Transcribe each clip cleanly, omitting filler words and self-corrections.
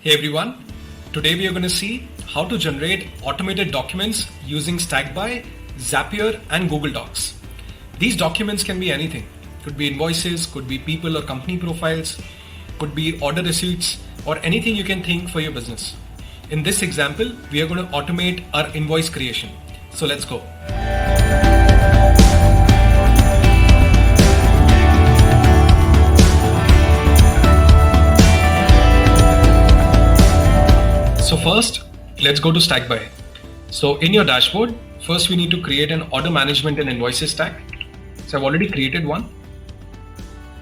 Hey everyone, today we are going to see how to generate automated documents using Stackby, Zapier and Google Docs. These documents can be anything. Could be invoices, could be people or company profiles, could be order receipts or anything you can think for your business. In this example, we are going to automate our invoice creation. So let's go. So first, let's go to Stackby. So in your dashboard, first we need to create an order management and invoices stack. So I've already created one.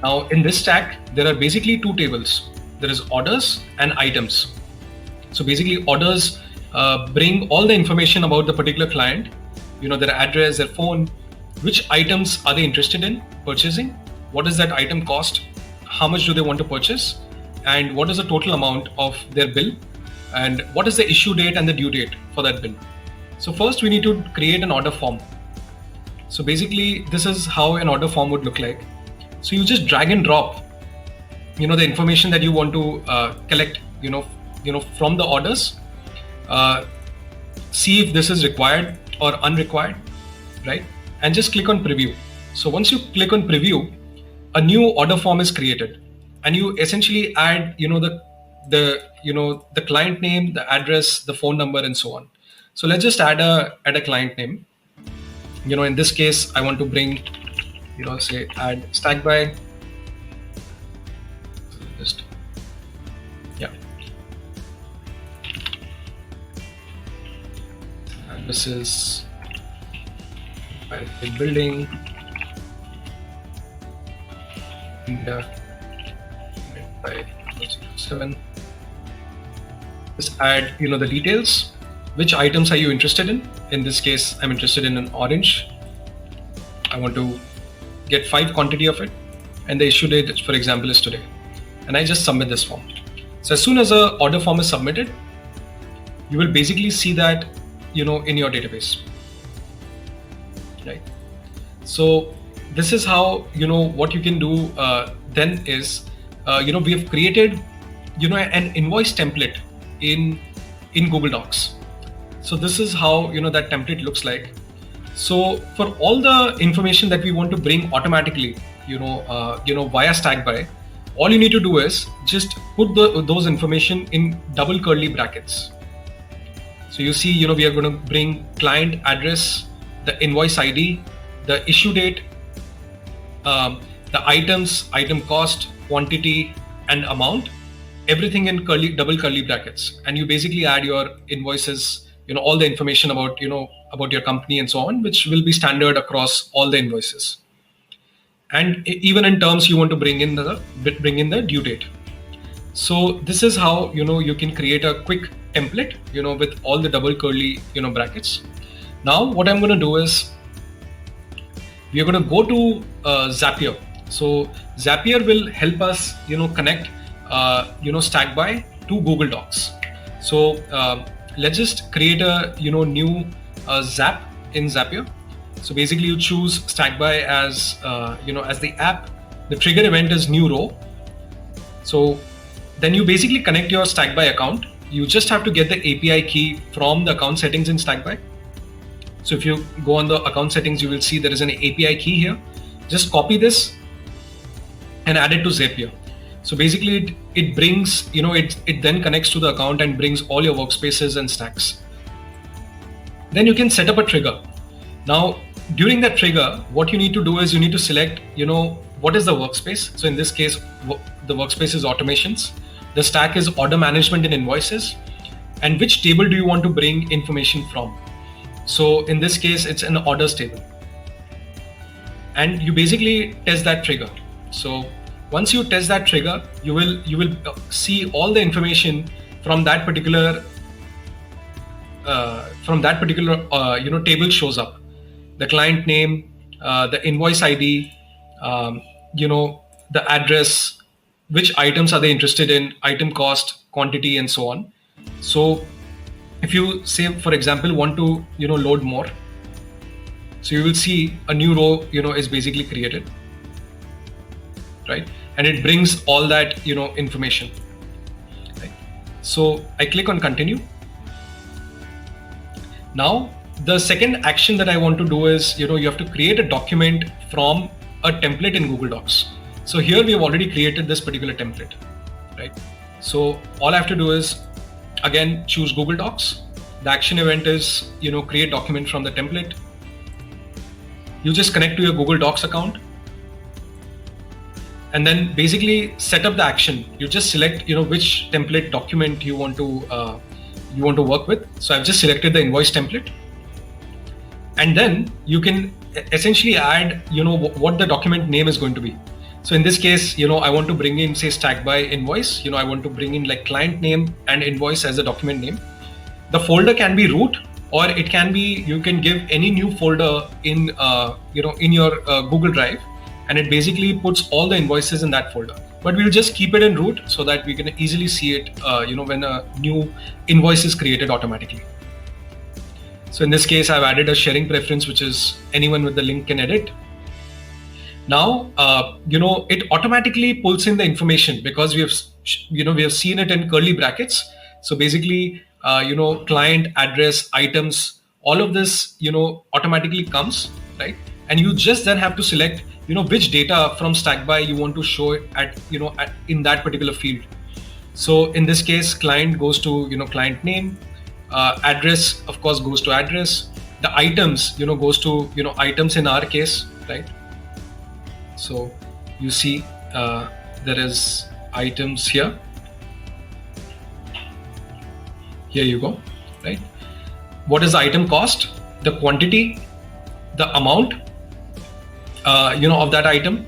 Now in this stack, there are basically two tables. There is orders and items. So basically orders bring all the information about the particular client, their address, their phone, which items are they interested in purchasing, what does that item cost, how much do they want to purchase, and what is the total amount of their bill, and what is the issue date and the due date for that bill. So first we need to create an order form. So basically this is how an order form would look like. So you just drag and drop, the information that you want to collect, from the orders, see if this is required or unrequired, right? And just click on preview. So once you click on preview, a new order form is created, and you essentially add, the client name, the address, the phone number, and so on. So let's just add a client name. In this case, I want to bring, say add Stackby. Just and this is a building India by 7. Just add the details. Which items are you interested in? In this case, I'm interested in an orange. I want to get 5 quantity of it, and the issue date, for example, is today. And I just submit this form. So as soon as a order form is submitted, you will basically see that in your database, right? So this is how what you can do then is we have created an invoice template in Google Docs. So this is how that template looks like. So for all the information that we want to bring automatically via Stackby, all you need to do is just put those information in double curly brackets. So you see we are going to bring client address, the invoice ID, the issue date, the items, item cost, quantity and amount, everything in double curly brackets. And you basically add your invoices, all the information about about your company and so on, which will be standard across all the invoices. And even in terms you want to bring in the due date. So this is how you can create a quick template with all the double curly brackets. Now what I'm going to do is we are going to go to Zapier. So Zapier will help us connect Stackby to Google Docs. So let's just create a new Zap in Zapier. So basically you choose Stackby as as the app. The trigger event is new row. So then you basically connect your Stackby account. You just have to get the API key from the account settings in Stackby. So if you go on the account settings, you will see there is an API key here. Just copy this and add it to Zapier. So basically it brings, it then connects to the account and brings all your workspaces and stacks. Then you can set up a trigger. Now, during that trigger, what you need to do is you need to select, what is the workspace. So in this case, the workspace is automations. The stack is order management and invoices. And which table do you want to bring information from? So in this case, it's an orders table. And you basically test that trigger. So once you test that trigger, you will see all the information from that particular table shows up. The client name, the invoice ID, the address, which items are they interested in, item cost, quantity, and so on. So if you say, for example, want to load more, so you will see a new row is basically created, right? And it brings all that information, right? So I click on continue. Now the second action that I want to do is, you have to create a document from a template in Google Docs. So here we have already created this particular template, right? So all I have to do is again choose Google Docs. The action event is, create document from the template. You just connect to your Google Docs account and then basically set up the action. You just select, which template document you want to work with. So I've just selected the invoice template, and then you can essentially add, what the document name is going to be. So in this case, I want to bring in, say, Stackby invoice. I want to bring in like client name and invoice as a document name. The folder can be root, or it can be, you can give any new folder in, in your Google Drive, and it basically puts all the invoices in that folder. But we'll just keep it in root so that we can easily see it, when a new invoice is created automatically. So in this case, I've added a sharing preference, which is anyone with the link can edit. Now, it automatically pulls in the information because we have seen it in curly brackets. So basically, client, address, items, all of this, automatically comes, right? And you just then have to select, which data from Stackby you want to show at, in that particular field. So in this case, client goes to, client name, address, of course, goes to address. The items, goes to, items in our case, right? So you see, there is items here. Here you go, right? What is the item cost, the quantity, the amount, of that item?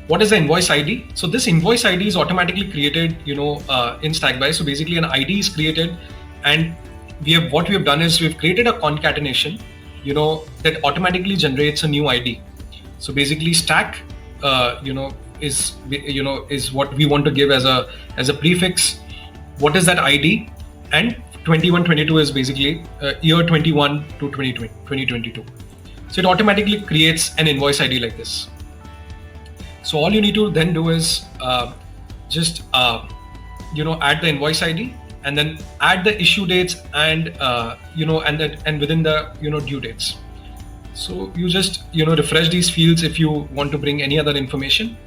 What is the invoice ID? So this invoice ID is automatically created, in Stackby. So basically an ID is created, and what we have done is we've created a concatenation, that automatically generates a new ID. So basically stack, is what we want to give as a prefix. What is that ID? And 2122 is basically year 21 to 2022. So it automatically creates an invoice ID like this. So all you need to then do is just add the invoice ID, and then add the issue dates and and within the due dates. So you just refresh these fields if you want to bring any other information,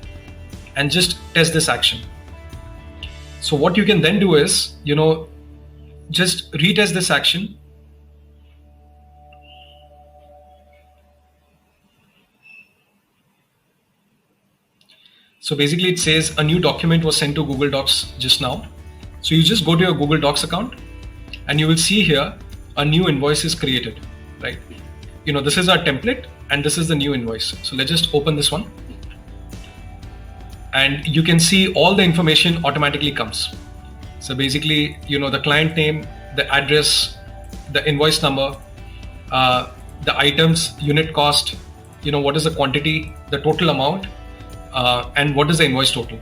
and just test this action. So what you can then do is just retest this action. So basically it says a new document was sent to Google Docs just now. So you just go to your Google Docs account, and you will see here a new invoice is created, right? This is our template, and this is the new invoice. So let's just open this one, and you can see all the information automatically comes. So basically, the client name, the address, the invoice number, the items, unit cost, what is the quantity, the total amount, and what is the invoice total.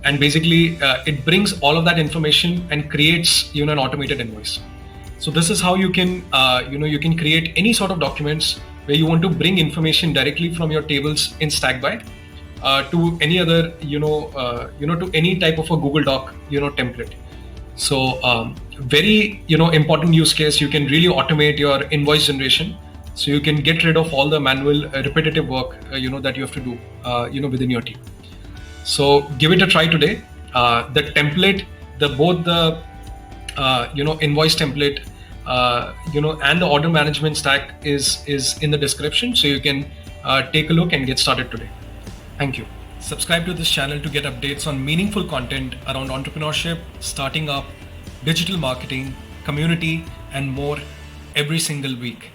And basically, it brings all of that information and creates an automated invoice. So this is how you can you can create any sort of documents where you want to bring information directly from your tables in Stackby to any other to any type of a Google Doc template. So very important use case. You can really automate your invoice generation, so you can get rid of all the manual repetitive work that you have to do within your team. So give it a try today. The template, both the invoice template, and the order management stack is in the description, so you can take a look and get started today. Thank you. Subscribe to this channel to get updates on meaningful content around entrepreneurship, starting up, digital marketing, community, and more every single week.